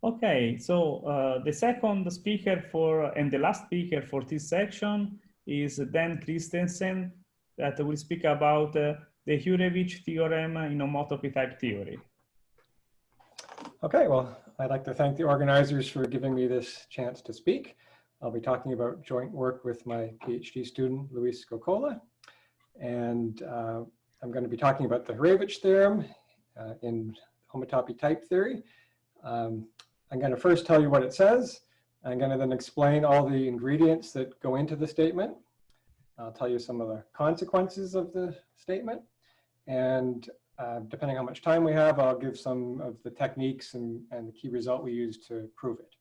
Okay, so the second speaker and the last speaker for this section is Dan Christensen, that will speak about the Hurewicz theorem in homotopy type theory. Okay, well, I'd like to thank the organizers for giving me this chance to speak. I'll be talking about joint work with my PhD student, Luis Gocola, and I'm going to be talking about the Hurewicz theorem in homotopy type theory. I'm going to first tell you what it says. I'm going to then explain all the ingredients that go into the statement. I'll tell you some of the consequences of the statement. And depending on how much time we have, I'll give some of the techniques and the key result we use to prove it.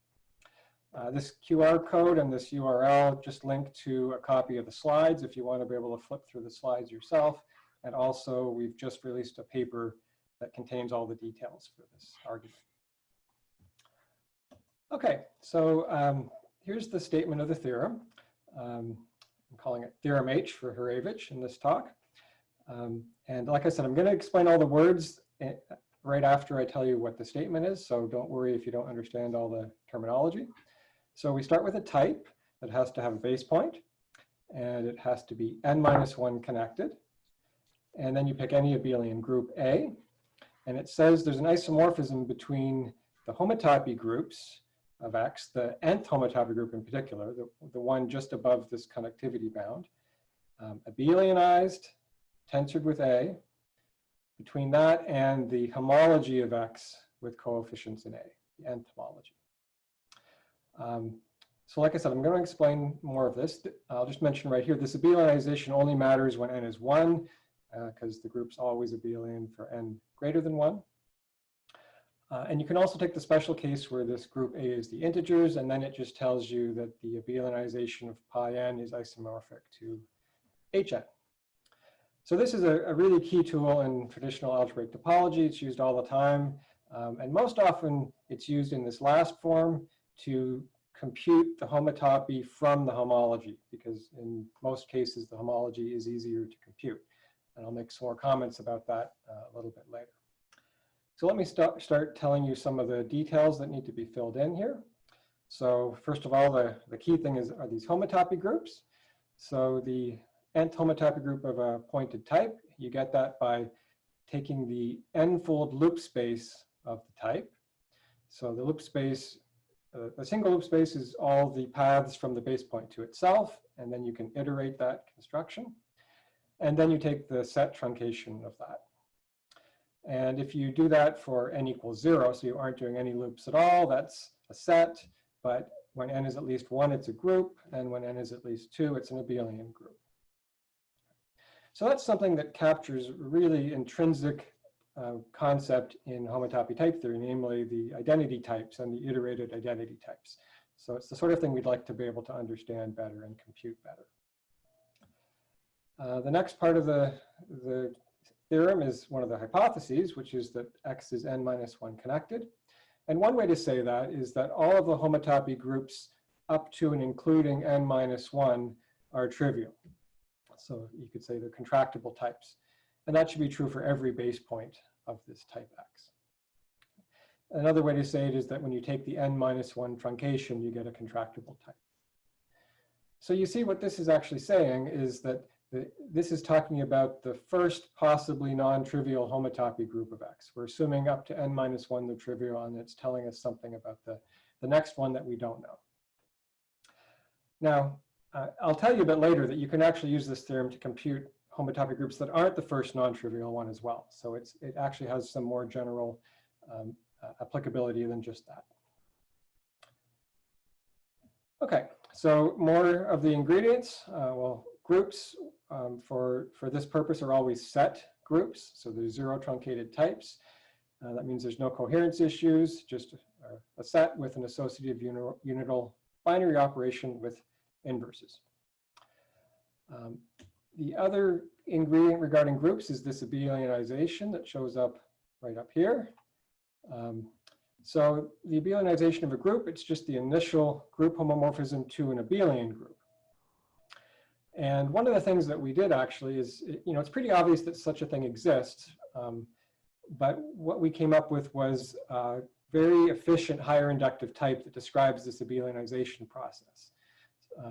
This QR code and this URL just link to a copy of the slides if you want to be able to flip through the slides yourself. And also, we've just released a paper that contains all the details for this argument. Okay, so here's the statement of the theorem. I'm calling it Theorem H for Hurewicz in this talk. And like I said, I'm going to explain all the words right after I tell you what the statement is, so don't worry if you don't understand all the terminology. So we start with a type that has to have a base point, and it has to be n-1 connected. And then you pick any abelian group A, and it says there's an isomorphism between the homotopy groups of X, the nth homotopy group in particular, the one just above this connectivity bound, abelianized, tensored with A, between that and the homology of X with coefficients in A, the nth homology. So like I said, I'm going to explain more of this. I'll just mention right here, this abelianization only matters when n is 1, because the group's always abelian for n greater than 1. And you can also take the special case where this group A is the integers, and then it just tells you that the abelianization of pi n is isomorphic to Hn. So this is a really key tool in traditional algebraic topology. It's used all the time. And most often, it's used in this last form to compute the homotopy from the homology, because in most cases, the homology is easier to compute. And I'll make some more comments about that a little bit later. So let me start telling you some of the details that need to be filled in here. So first of all, the key thing are these homotopy groups. So the nth homotopy group of a pointed type, you get that by taking the n-fold loop space of the type. So the loop space, a single loop space is all the paths from the base point to itself, and then you can iterate that construction. And then you take the set truncation of that. And if you do that for n equals 0, so you aren't doing any loops at all, that's a set. But when n is at least 1, it's a group. And when n is at least 2, it's an abelian group. So that's something that captures really intrinsic concept in homotopy type theory, namely the identity types and the iterated identity types. So it's the sort of thing we'd like to be able to understand better and compute better. The next part of the theorem is one of the hypotheses, which is that X is n-1 connected. And one way to say that is that all of the homotopy groups up to and including n-1 are trivial. So you could say they're contractible types. And that should be true for every base point of this type X. Another way to say it is that when you take the n-1 truncation, you get a contractible type. So you see what this is actually saying is that this is talking about the first possibly non-trivial homotopy group of X. We're assuming up to n-1 they're trivial, and it's telling us something about the next one that we don't know. Now, I'll tell you a bit later that you can actually use this theorem to compute homotopy groups that aren't the first non-trivial one as well. So it actually has some more general applicability than just that. Okay, so more of the ingredients. Well, groups for this purpose are always set groups. So there's 0 truncated types. That means there's no coherence issues, just a set with an associative unital binary operation with inverses. The other ingredient regarding groups is this abelianization that shows up right up here. So the abelianization of a group, it's just the initial group homomorphism to an abelian group. And one of the things that we did actually is, it's pretty obvious that such a thing exists. But what we came up with was very efficient higher inductive type that describes this abelianization process.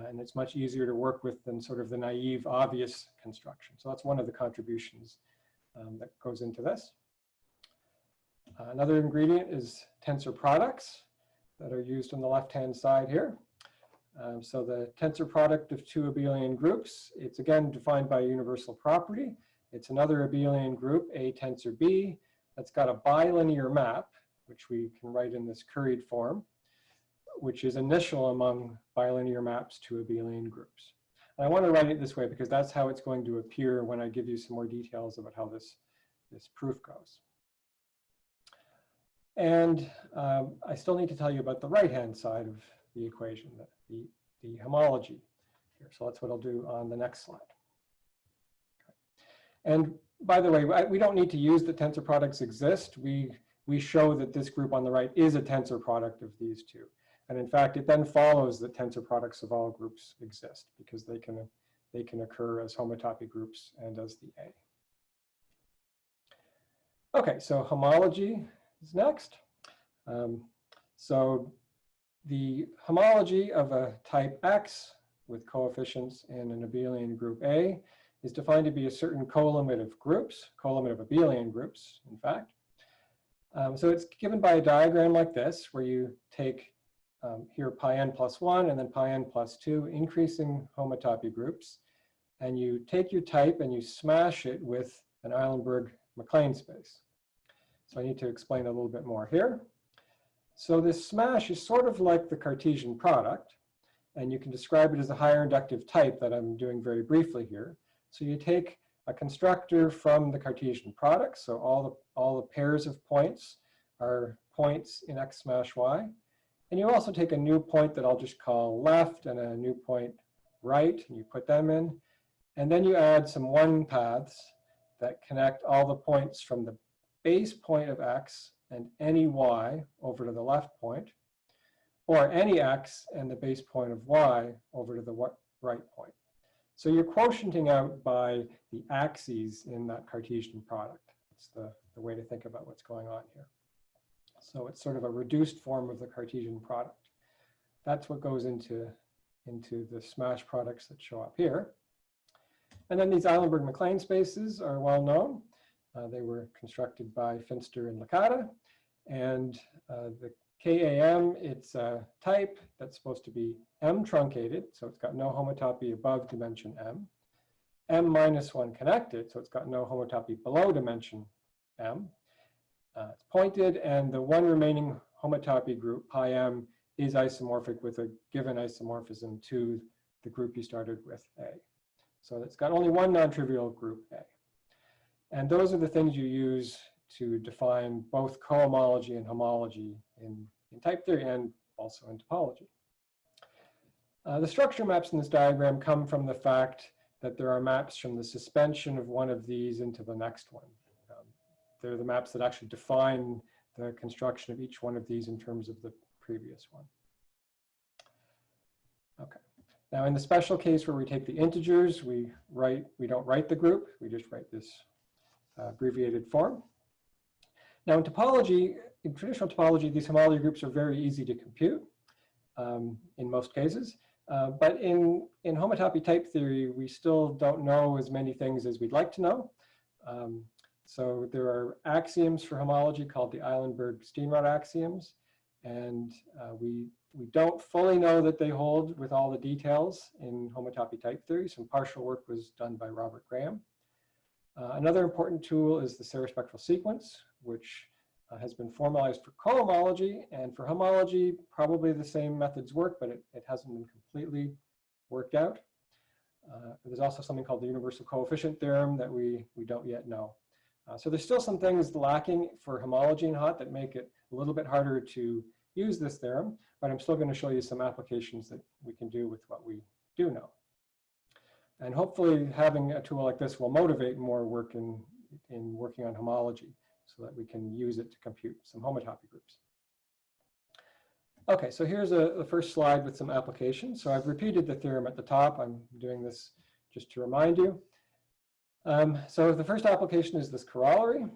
And it's much easier to work with than sort of the naive, obvious construction. So that's one of the contributions that goes into this. Another ingredient is tensor products that are used on the left-hand side here. So the tensor product of two abelian groups, it's again defined by a universal property. It's another abelian group, A tensor B, that's got a bilinear map, which we can write in this curried form, which is initial among bilinear maps to abelian groups. And I want to write it this way because that's how it's going to appear when I give you some more details about how this proof goes. And I still need to tell you about the right-hand side of the equation, the homology here. So that's what I'll do on the next slide. Okay. And by the way, we don't need to use that tensor products exist. We show that this group on the right is a tensor product of these two. And in fact, it then follows that tensor products of all groups exist because they can occur as homotopy groups and as the A. Okay, so homology is next. So the homology of a type X with coefficients in an abelian group A is defined to be a certain colimit of groups, colimit of abelian groups, in fact. So it's given by a diagram like this, where you take here pi n plus 1 and then pi n plus 2 increasing homotopy groups, and you take your type and you smash it with an Eilenberg-MacLane space. So I need to explain a little bit more here. So this smash is sort of like the Cartesian product, and you can describe it as a higher inductive type that I'm doing very briefly here. So you take a constructor from the Cartesian product, so all the pairs of points are points in X smash Y. And you also take a new point that I'll just call left and a new point right, and you put them in. And then you add some one paths that connect all the points from the base point of X and any Y over to the left point, or any X and the base point of Y over to the right point. So you're quotienting out by the axes in that Cartesian product. It's the way to think about what's going on here. So it's sort of a reduced form of the Cartesian product. That's what goes into the smash products that show up here. And then these Eilenberg-MacLane spaces are well known. They were constructed by Finster and Licata. And the KAM, it's a type that's supposed to be M truncated, so it's got no homotopy above dimension M. M minus 1 connected, so it's got no homotopy below dimension M. It's pointed, and the one remaining homotopy group, pi m, is isomorphic with a given isomorphism to the group you started with, A. So it's got only one non-trivial group, A. And those are the things you use to define both cohomology and homology in type theory and also in topology. The structure maps in this diagram come from the fact that there are maps from the suspension of one of these into the next one. They're the maps that actually define the construction of each one of these in terms of the previous one. Okay. Now in the special case where we take the integers, we don't write the group, we just write this abbreviated form. Now in topology, in traditional topology, these homology groups are very easy to compute in most cases. But in homotopy type theory, we still don't know as many things as we'd like to know. So there are axioms for homology called the Eilenberg-Steenrod axioms. And we don't fully know that they hold with all the details in homotopy type theory. Some partial work was done by Robert Graham. Another important tool is the serospectral sequence, which has been formalized for cohomology, and for homology, probably the same methods work, but it hasn't been completely worked out. There's also something called the universal coefficient theorem that we don't yet know. So there's still some things lacking for homology in HoTT that make it a little bit harder to use this theorem, but I'm still going to show you some applications that we can do with what we do know. And hopefully having a tool like this will motivate more work in working on homology so that we can use it to compute some homotopy groups. Okay, so here's the first slide with some applications. So I've repeated the theorem at the top. I'm doing this just to remind you. So the first application is this corollary.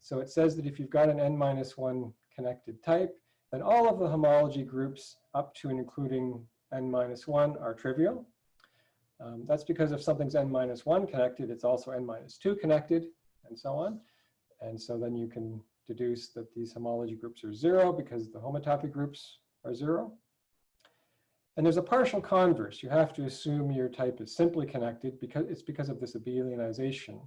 So it says that if you've got an n-1 connected type, then all of the homology groups up to and including n-1 are trivial. That's because if something's n-1 connected, it's also n-2 connected, and so on. And so then you can deduce that these homology groups are 0 because the homotopy groups are 0. And there's a partial converse. You have to assume your type is simply connected because of this abelianization.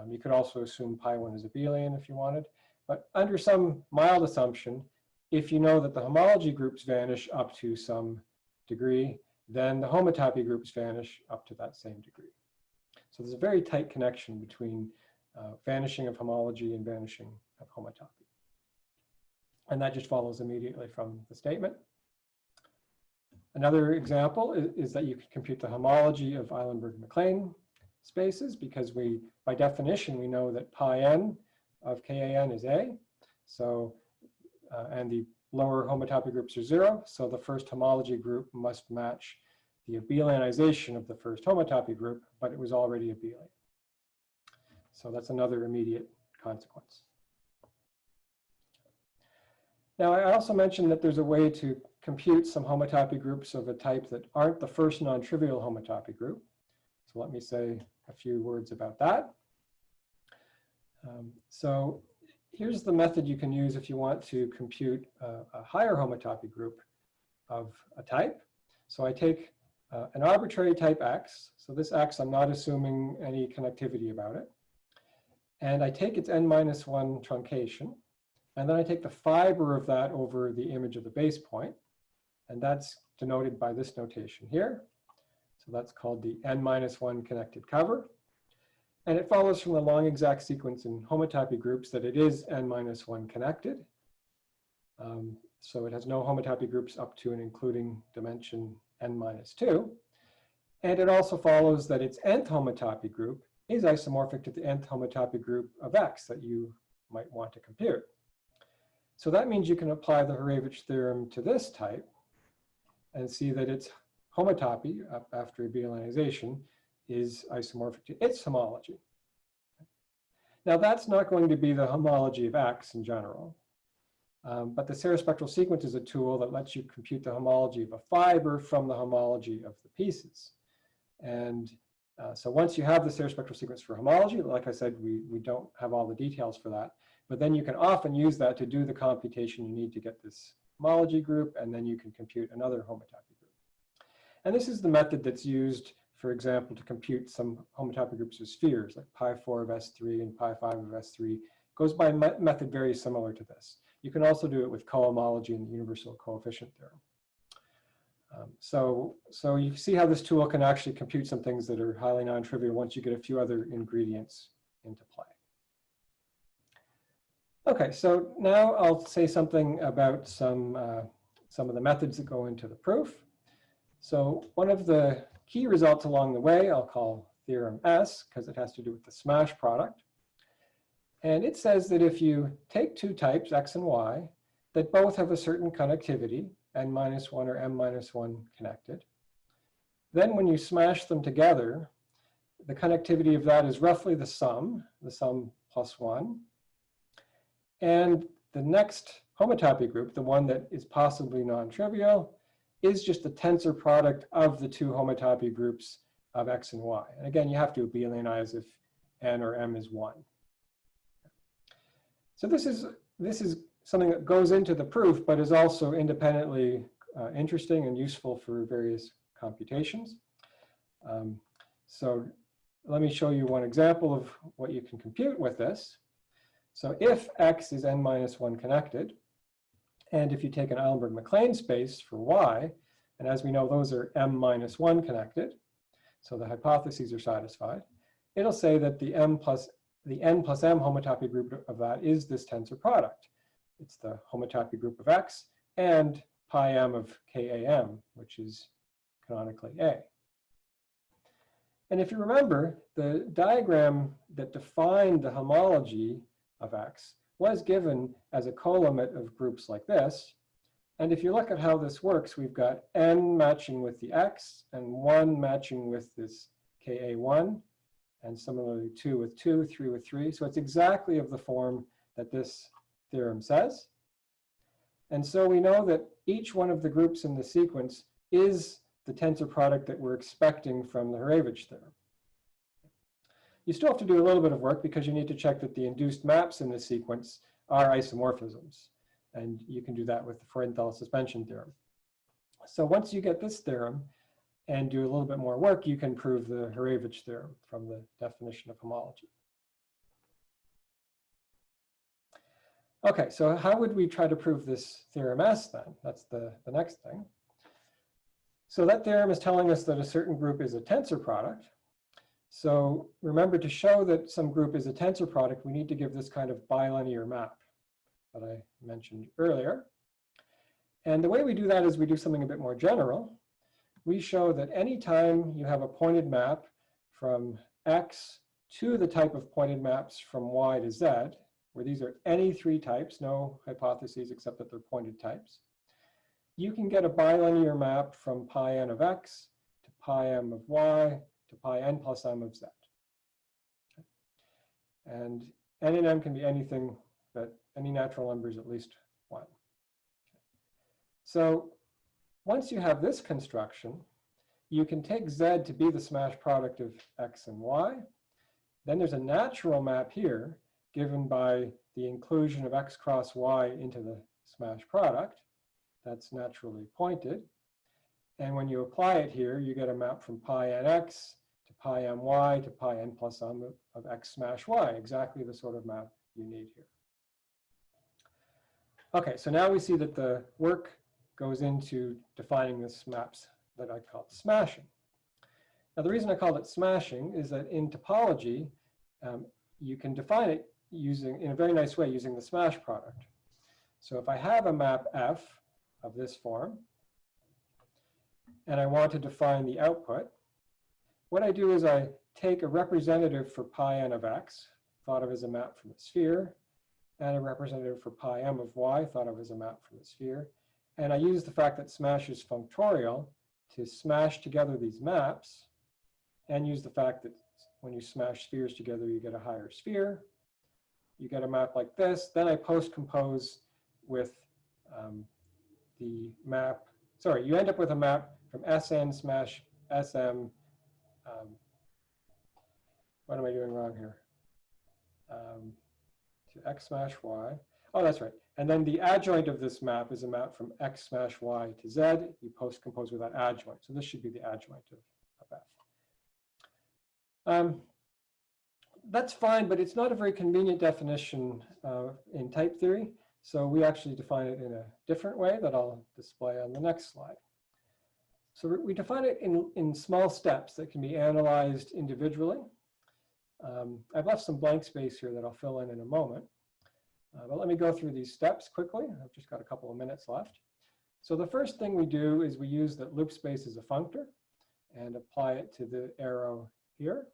You could also assume pi1 is abelian if you wanted. But under some mild assumption, if you know that the homology groups vanish up to some degree, then the homotopy groups vanish up to that same degree. So there's a very tight connection between vanishing of homology and vanishing of homotopy. And that just follows immediately from the statement. Another example is that you can compute the homology of Eilenberg-MacLane spaces because by definition, we know that pi n of KAN is A. So, and the lower homotopy groups are 0. So the first homology group must match the abelianization of the first homotopy group, but it was already abelian. So that's another immediate consequence. Now, I also mentioned that there's a way to compute some homotopy groups of a type that aren't the first non-trivial homotopy group. So let me say a few words about that. So here's the method you can use if you want to compute a higher homotopy group of a type. So I take an arbitrary type X. So this X, I'm not assuming any connectivity about it. And I take its n-1 truncation. And then I take the fiber of that over the image of the base point. And that's denoted by this notation here. So that's called the n-1 connected cover. And it follows from the long exact sequence in homotopy groups that it is n-1 connected. So it has no homotopy groups up to and including dimension n-2. And it also follows that its nth homotopy group is isomorphic to the nth homotopy group of X that you might want to compute. So that means you can apply the Hurewicz theorem to this type and see that its homotopy after abelianization is isomorphic to its homology. Now that's not going to be the homology of X in general, but the stereospectral sequence is a tool that lets you compute the homology of a fiber from the homology of the pieces. And so once you have the stereospectral sequence for homology, like I said, we don't have all the details for that, but then you can often use that to do the computation you need to get this homology group, and then you can compute another homotopy group. And this is the method that's used, for example, to compute some homotopy groups of spheres, like pi4 of S3 and pi5 of S3. It goes by a method very similar to this. You can also do it with cohomology and the universal coefficient theorem. So you see how this tool can actually compute some things that are highly non-trivial once you get a few other ingredients into play. Okay, so now I'll say something about some of the methods that go into the proof. So one of the key results along the way, I'll call theorem S, because it has to do with the smash product. And it says that if you take two types, X and Y, that both have a certain connectivity, n-1 or m-1 connected, then when you smash them together, the connectivity of that is roughly the sum plus 1. And the next homotopy group, the one that is possibly non-trivial, is just the tensor product of the two homotopy groups of X and Y. And again, you have to abelianize if n or m is 1. So this is something that goes into the proof, but is also independently interesting and useful for various computations. So let me show you one example of what you can compute with this. So if X is n-1 connected, and if you take an Eilenberg-MacLane space for Y, and as we know, those are m-1 connected, so the hypotheses are satisfied, it'll say that the n plus m homotopy group of that is this tensor product. It's the homotopy group of X and pi m of KAM, which is canonically A. And if you remember, the diagram that defined the homology of X was given as a colimit of groups like this. And if you look at how this works, we've got n matching with the X and 1 matching with this KA1, and similarly 2 with 2, 3 with 3. So it's exactly of the form that this theorem says. And so we know that each one of the groups in the sequence is the tensor product that we're expecting from the Hurewicz theorem. You still have to do a little bit of work because you need to check that the induced maps in the sequence are isomorphisms. And you can do that with the Freudenthal suspension theorem. So once you get this theorem and do a little bit more work, you can prove the Hurewicz theorem from the definition of homology. Okay, so how would we try to prove this theorem S then? That's the next thing. So that theorem is telling us that a certain group is a tensor product. So remember, to show that some group is a tensor product, we need to give this kind of bilinear map that I mentioned earlier. And the way we do that is we do something a bit more general. We show that anytime you have a pointed map from X to the type of pointed maps from Y to Z, where these are any three types, no hypotheses except that they're pointed types, you can get a bilinear map from pi n of X to pi m of Y to pi n plus m of Z. And n and m can be anything, but any natural number is at least 1. So once you have this construction, you can take Z to be the smash product of X and Y. Then there's a natural map here given by the inclusion of X cross Y into the smash product. That's naturally pointed. And when you apply it here, you get a map from pi nx to pi my to pi n plus m of X smash Y, exactly the sort of map you need here. Okay, so now we see that the work goes into defining this maps that I called smashing. Now, the reason I called it smashing is that in topology, you can define it in a very nice way using the smash product. So if I have a map F of this form, and I want to define the output, what I do is I take a representative for pi n of X, thought of as a map from a sphere, and a representative for pi m of Y, thought of as a map from a sphere. And I use the fact that smash is functorial to smash together these maps, and use the fact that when you smash spheres together, you get a higher sphere. You get a map like this. Then I post-compose with the map. Sorry, you end up with a map from Sn smash Sm. What am I doing wrong here? To X smash Y. Oh, that's right. And then the adjoint of this map is a map from X smash Y to Z. You post-compose with that adjoint. So this should be the adjoint of F. That's fine, but it's not a very convenient definition in type theory. So we actually define it in a different way that I'll display on the next slide. So we define it in small steps that can be analyzed individually. I've left some blank space here that I'll fill in a moment. But let me go through these steps quickly. I've just got a couple of minutes left. So the first thing we do is we use that loop space as a functor and apply it to the arrow here.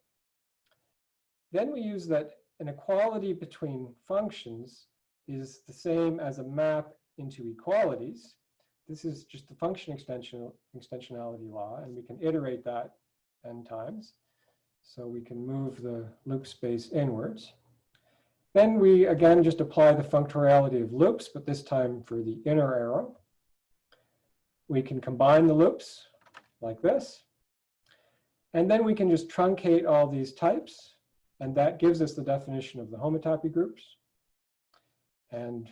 Then we use that an equality between functions is the same as a map into equalities. This is just the function extensionality law, and we can iterate that n times. So we can move the loop space inwards. Then we, again, just apply the functoriality of loops, but this time for the inner arrow. We can combine the loops like this. And then we can just truncate all these types. And that gives us the definition of the homotopy groups. And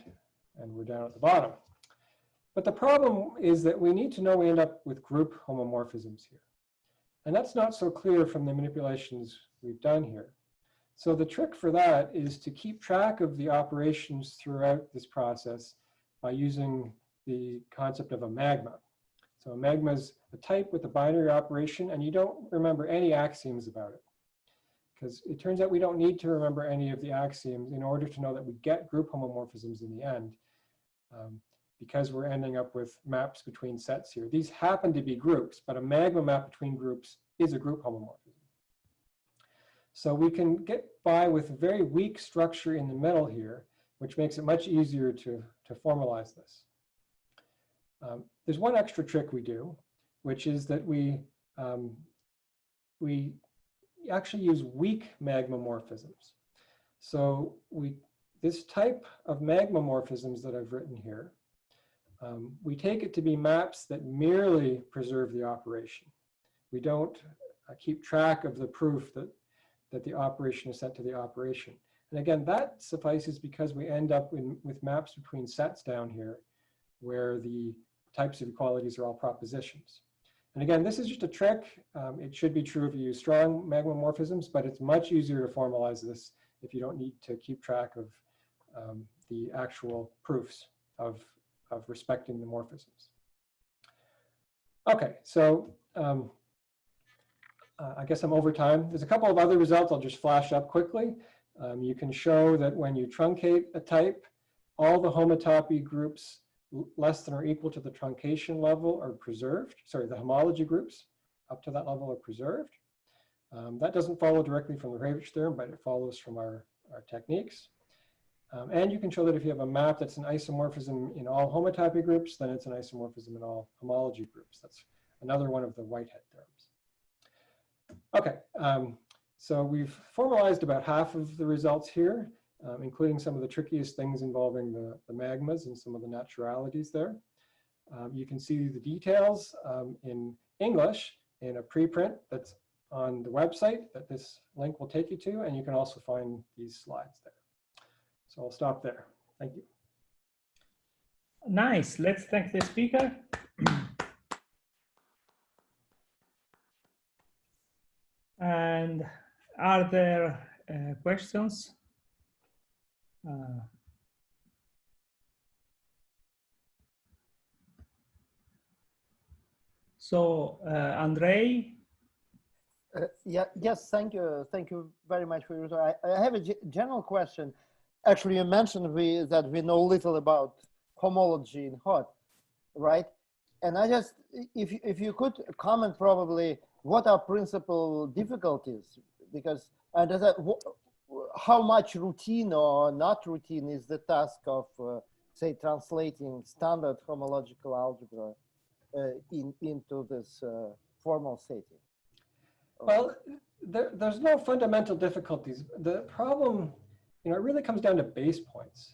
we're down at the bottom. But the problem is that we need to know we end up with group homomorphisms here. And that's not so clear from the manipulations we've done here. So the trick for that is to keep track of the operations throughout this process by using the concept of a magma. So a magma is a type with a binary operation, and you don't remember any axioms about it. Because it turns out we don't need to remember any of the axioms in order to know that we get group homomorphisms in the end, because we're ending up with maps between sets here. These happen to be groups, but a magma map between groups is a group homomorphism. So we can get by with a very weak structure in the middle here, which makes it much easier to formalize this. There's one extra trick we do, which is that we actually use weak magma morphisms. So this type of magma morphisms that I've written here we take it to be maps that merely preserve the operation. We don't keep track of the proof that the operation is sent to the operation. And again, that suffices because we end up with maps between sets down here where the types of equalities are all propositions. And again, this is just a trick. It should be true if you use strong magma morphisms, but it's much easier to formalize this if you don't need to keep track of the actual proofs of respecting the morphisms. Okay, so I guess I'm over time. There's a couple of other results I'll just flash up quickly. You can show that when you truncate a type, all the homotopy groups less than or equal to the truncation level are preserved. Sorry, the homology groups up to that level are preserved. That doesn't follow directly from the Hurewicz theorem, but it follows from our techniques. And you can show that if you have a map that's an isomorphism in all homotopy groups, then it's an isomorphism in all homology groups. That's another one of the Whitehead theorems. Okay, so we've formalized about half of the results here, including some of the trickiest things involving the magmas and some of the naturalities there. You can see the details in English in a preprint that's on the website that this link will take you to, and you can also find these slides there. So I'll stop there. Thank you. Nice. Let's thank the speaker. And are there questions? Andrei? Yes, thank you. Thank you very much for your time. I have a general question. Actually, you mentioned that we know little about homology in HoTT, right? And I just, if you could comment probably, what are principal difficulties? Because how much routine or not routine is the task of, say, translating standard homological algebra into this formal setting? Well, there's no fundamental difficulties. The problem, it really comes down to base points.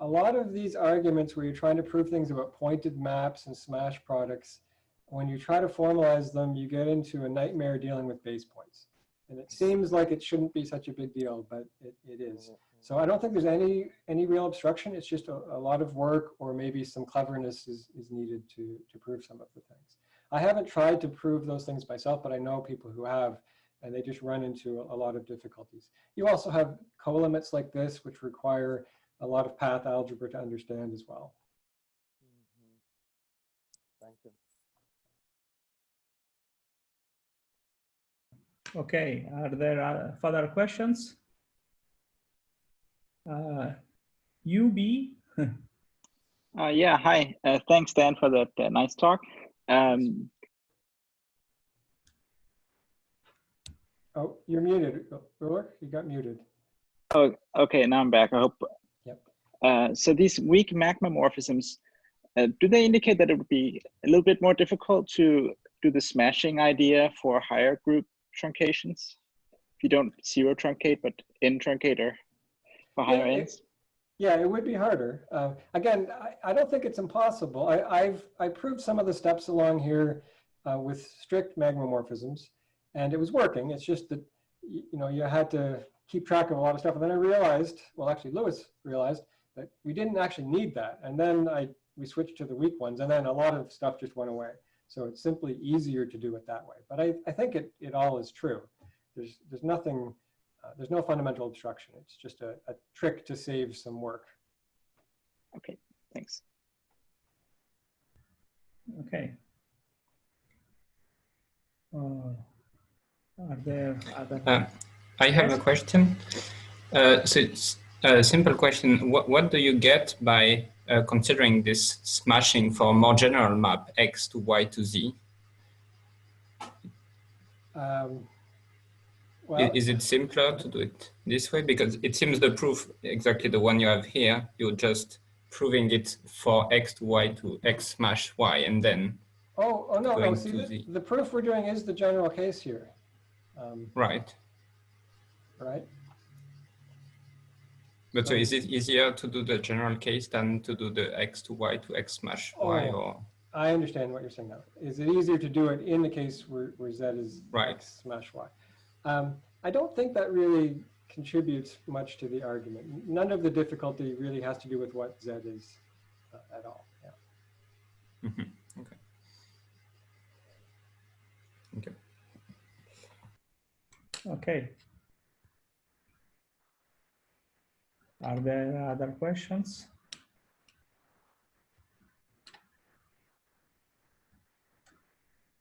A lot of these arguments where you're trying to prove things about pointed maps and smash products, when you try to formalize them, you get into a nightmare dealing with base points. And it seems like it shouldn't be such a big deal, but it is. So I don't think there's any real obstruction. It's just a lot of work, or maybe some cleverness is needed to prove some of the things. I haven't tried to prove those things myself, but I know people who have, and they just run into a lot of difficulties. You also have colimits like this, which require a lot of path algebra to understand as well. Thank you. Okay, are there further questions? UB? Yeah, hi. Thanks, Dan, for that nice talk. Oh, you're muted, Ruler. You got muted. Oh, okay, now I'm back. I hope. Yep. So these weak magma morphisms, do they indicate that it would be a little bit more difficult to do the smashing idea for higher group truncations? If you don't zero truncate, but in truncator for higher ends? Yeah, it would be harder. Again, I don't think it's impossible. I proved some of the steps along here with strict magma morphisms, and it was working. It's just that you had to keep track of a lot of stuff. And then I realized, well, actually Lewis realized that we didn't actually need that. And then we switched to the weak ones, and then a lot of stuff just went away. So it's simply easier to do it that way. But I think it all is true. There's nothing. There's no fundamental obstruction. It's just a trick to save some work. Okay, thanks. Okay. Are there other? I have a question. So it's a simple question. What do you get by considering this smashing for a more general map, X to Y to Z? Well, is it simpler to do it this way? Because it seems the proof, exactly the one you have here, you're just proving it for X to Y to X smash Y, and then no. See, the proof we're doing is the general case here. Right. Right. But so is it easier to do the general case than to do the X to Y to X smash Y? Or I understand what you're saying now. Is it easier to do it in the case where Z is right. X smash Y? I don't think that really contributes much to the argument. None of the difficulty really has to do with what Z is at all. Yeah. Mm-hmm. Okay. Okay. Okay. Are there other questions?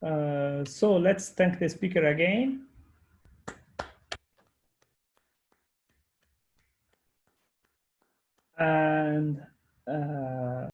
So let's thank the speaker again. And